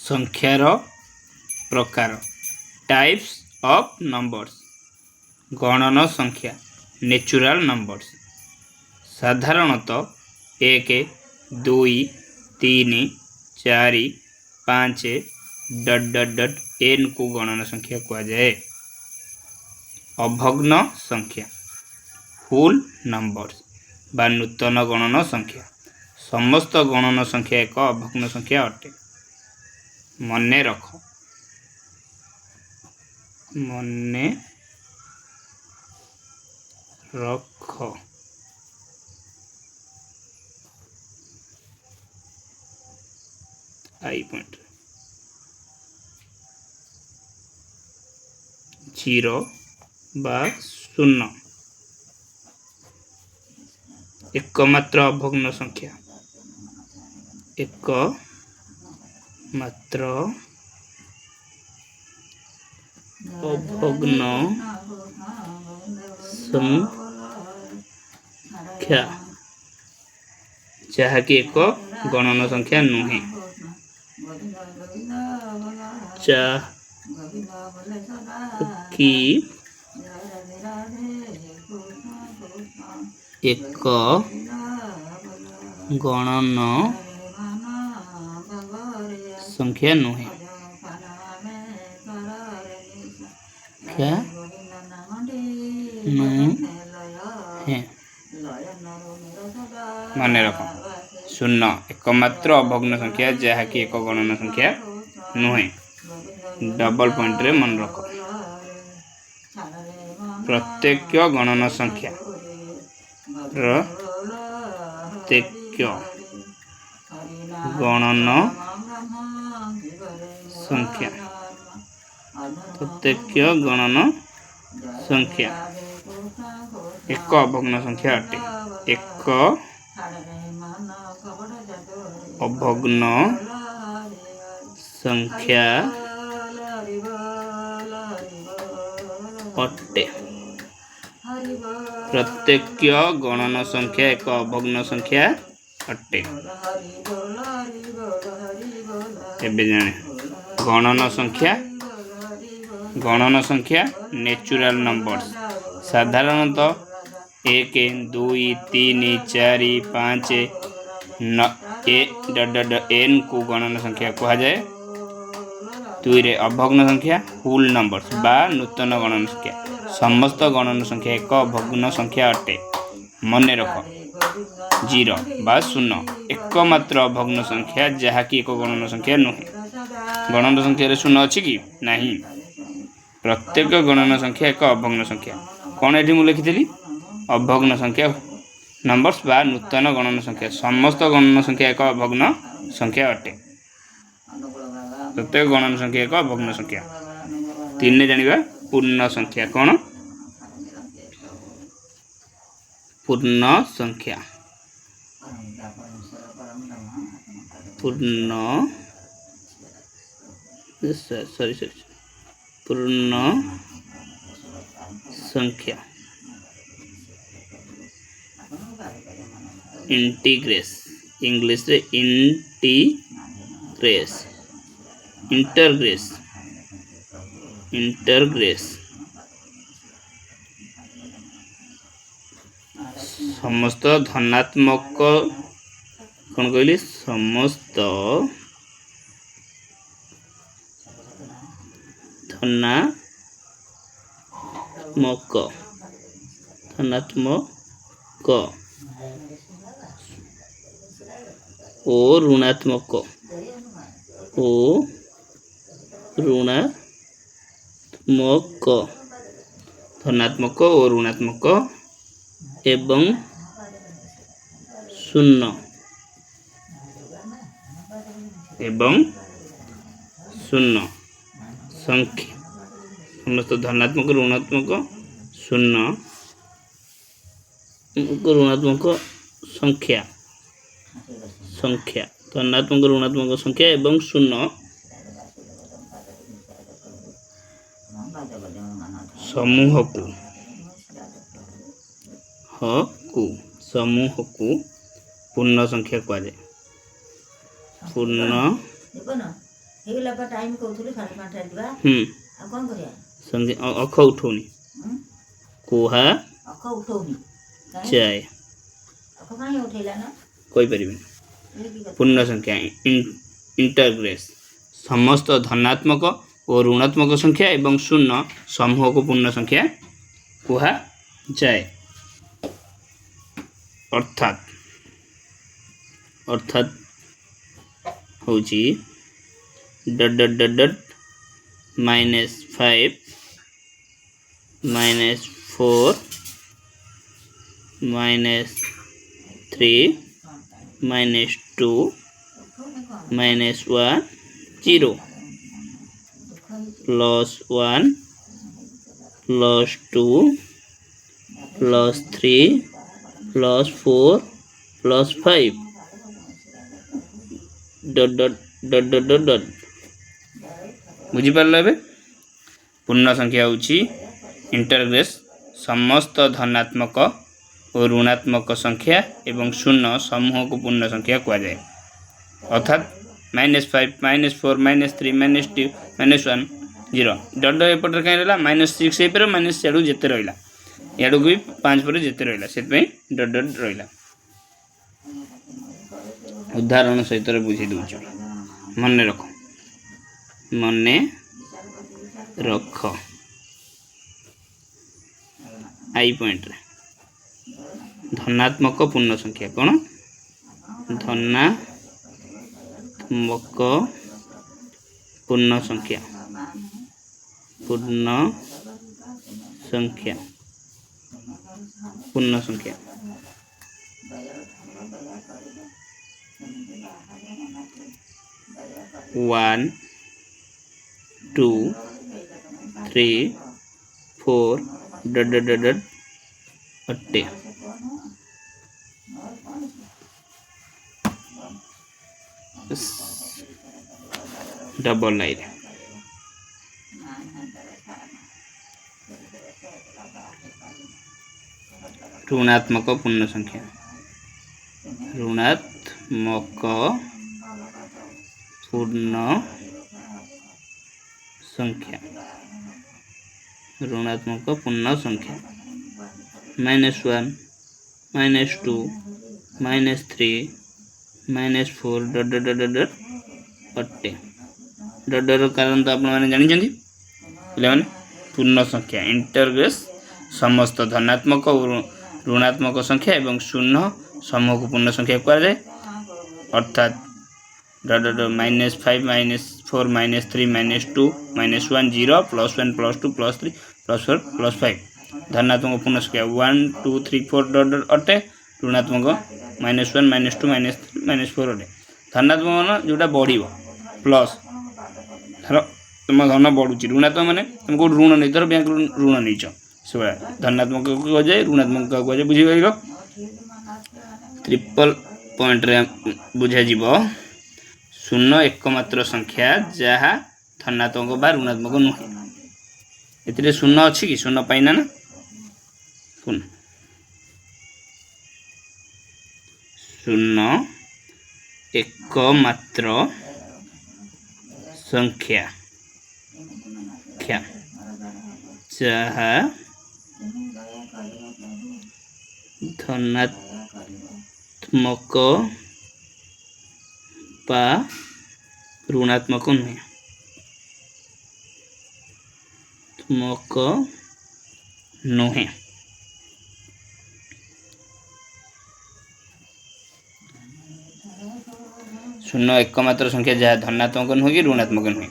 संख्यार प्रकार types of numbers गणन संख्या नेचुरल नंबर्स साधारणतः 1 2 3 4 5 n को गणन संख्या कहा जाए। अभग्न संख्या फुल नंबर्स बा नूतन गणन संख्या समस्त गणन संख्या एक अभग्न संख्या अटे। मने रख आई पॉइंट 0 बा 0 एकमात्र अभग्न संख्या एकमात्र अभग्न संख्या जहाँकि एक गणन संख्या नुहे कि एक गणन संख्या नुहे क्या नुहे मन रख 0 एकमात्र अभग्न संख्या जहाँकि एक गणन संख्या नुहे। डबल पॉइंट रे मन रख प्रत्येक गणन संख्या प्रत्येक गणन संख्या प्रत्येक गणन संख्या एक अभग्न संख्या अटे। एक अभग्न संख्या अटे। प्रत्येक गणन संख्या एक अभग्न संख्या अटे। एबे जाने गणन संख्या नेचुरल नंबर्स साधारणतः 1 2 3 4 5 n को गणन संख्या कहा जाए। 2 रे अभग्न संख्या फुल नंबर्स बा नूतन गणन संख्या समस्त गणन संख्या एक अभग्न संख्या अटे। मने रख 0 बा 0 एकमात्र अभग्न संख्या जहाँकि एक गणन संख्या नुहे। गणन संख्या 0 अच्छी कि नहीं प्रत्येक गणन संख्या एक अभग्न संख्या कौन ये मुझे लिखी अभग्न संख्या नंबर्स बा नूतन गणन संख्या समस्त गणन संख्या एक अभग्न संख्या अटे। प्रत्येक गणन संख्या एक अभग्न संख्या। 3 जानिबा पूर्ण संख्या कौन पूर्ण संख्या पूर्ण पूर्ण संख्या इंटीग्रेस इंग्लिश रे इंटरग्रेस समस्त धनात्मक कौन कहली समस्त धनात्मक ओ ऋणात्मक धनात्मक और ऋणात्मक एवं 0 संख्या समस्त धनात्मक ऋणात्मक 0 ऋणात्मक संख्या धनात्मक ऋणात्मक संख्या एवं 0 समूह को पूर्ण संख्या कहा जाए। पूर्ण ହେଇଗଲା ପା ଟାଇମ୍ କହୁଥିଲି 5:30 ଯିବା। ଆଉ କ'ଣ କରିବା? संज्ञा अख उठौनी कुहा ଅଖ ଉଠଉନି जाए ଅଖ କାହିଁ ଉଠେଇଲା ନା कोई परिबेनी ଇଏ କି କଥା? पूर्ण संख्या इंटरग्रेस समस्त धनात्मक और ऋणात्मक संख्या एवं शून्य समूह को पूर्ण संख्या कुहा जाए। अर्थात अर्थात होची डट डट डट डट -5 -4 -3 -2 -1 0 +1 +2 +3 +4 +5 डट डट डट डट डट डट बुझीपार ए पूर्ण संख्या होची इंटरग्रेस समस्त धनात्मक और ऋणात्मक संख्या एवं शून्य समूह को पूर्ण संख्या कहा जाए। अर्थात -5 -4 -3 -2 -1 0 डट एपटे कहीं रहा -6 पर माइनस सियाड़ू जिते रहा याड़ू भी 5 पर जिते रहा से डट डट रहा उदाहरण सहित बुझे दूच मन रख आई पॉइंट रे धनात्मक पूर्ण संख्या कौन धनात्मक पूर्ण संख्या 1 2 3 4 डट डट डट डट अट्टे डबल लाइन ऋणात्मक पूर्ण संख्या ऋणात्मक पूर्ण संख्या ऋणात्मक पूर्ण संख्या -1 -2 -3 -4 डट डट डट डट अट्टे डट डट कारण तो आप जानी पे पूर्ण संख्या इंटरग्रेस समस्त धनात्मक और ऋणात्मक संख्या एवं शून्य समूह को पूर्ण संख्या कहा जाए। अर्थात डट डट -5 -4 -3 -2 -1 0 +1 +2 +3 +4 +5 धनात्मक पूर्ण संख्या 1 2 3 4 डट डट अटे ऋणात्मक -1 -2 -3 -4 अटे धनात्मक जोटा बढ़ प्लस धर तुम धन बढ़ुची ऋणात्मक मैंने तुम कौट ऋण नहीं धर बैंक ऋण नहीं से धनात्मक कह जाए ऋणात्मक कह जाए बुझीपार ट्रिपल पॉइंट रे बुझा शून्य एकमात्र संख्या जहाँ धनात्मक बा ऋणात्मक नुहे ए शून्य अच्छी कि शून्य पाइना ना शून्य एकमात्र संख्या जहाँ धनात्मक बा ऋणात्मक नुहे नुहे शून्य एकमात्र संख्या जहाँ धनात्मक नुहे कि ऋणात्मक नुहे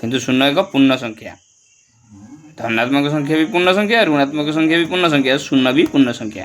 किंतु शून्य एक पूर्ण संख्या धनात्मक संख्या भी पूर्ण संख्या ऋणात्मक संख्या भी पूर्ण संख्या शून्य भी पूर्ण संख्या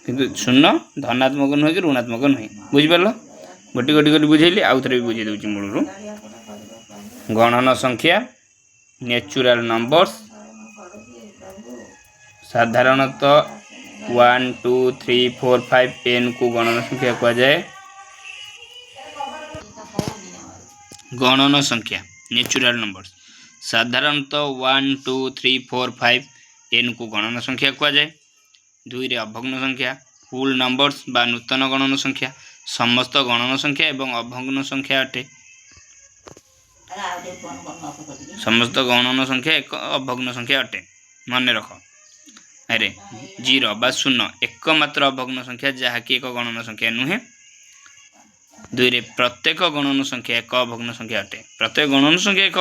किंतु शून्य धनात्मक नुहे कि ऋणात्मक नुहे बुझिपार गोटी गोटी गोटी बुझेली आउ थे भी बुझे दूसरी मूलरू गणन संख्या नेचुरल नंबर्स साधारणतः 1 2 3 4 5 10 को गणन संख्या कहा जाए। गणन संख्या नेचुरल नंबर्स साधारणतः 1 2 3 4 5 10 को गणन संख्या कहा जाए। 2 रे अभग्न संख्या होल नंबर्स बा नूतन गणन संख्या समस्त गणन संख्या एवं अभग्न संख्या अटे। अरे आउ दे फोन कर मत कर समस्त गणन संख्या एक अभग्न संख्या अटे मन रख। अरे 0 बा 0 एकमात्र अभग्न संख्या जहाँकि एक गणन संख्या नुहे। 2 रे प्रत्येक गणन संख्या एक अभग्न संख्या अटे। प्रत्येक गणन संख्या एक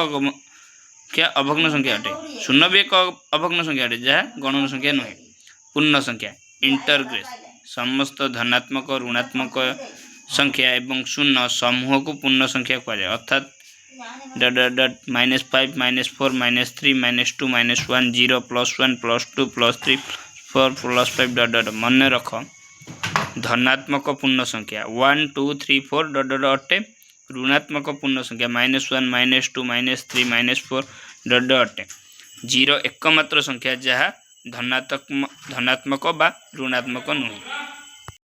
अभग्न संख्या अटे। 0 भी एक अभग्न संख्या अटे जहाँ गणन संख्या नुहे। पूर्ण संख्या इंटरग्रेस समस्त धनात्मक ऋणात्मक संख्या एवं 0 समूह को पूर्ण संख्या कह अर्थात -5 -4 -3 -2 -1 0 +1 +2 +3 +4 +5 मन रख। धनात्मक पूर्ण संख्या 1 2 3 4 अटे। ऋणात्मक पूर्ण संख्या -1 -2 -3 -4 अटे। 0 एकमात्र संख्या जहाँ धनात्मक बा ऋणात्मक नुहे।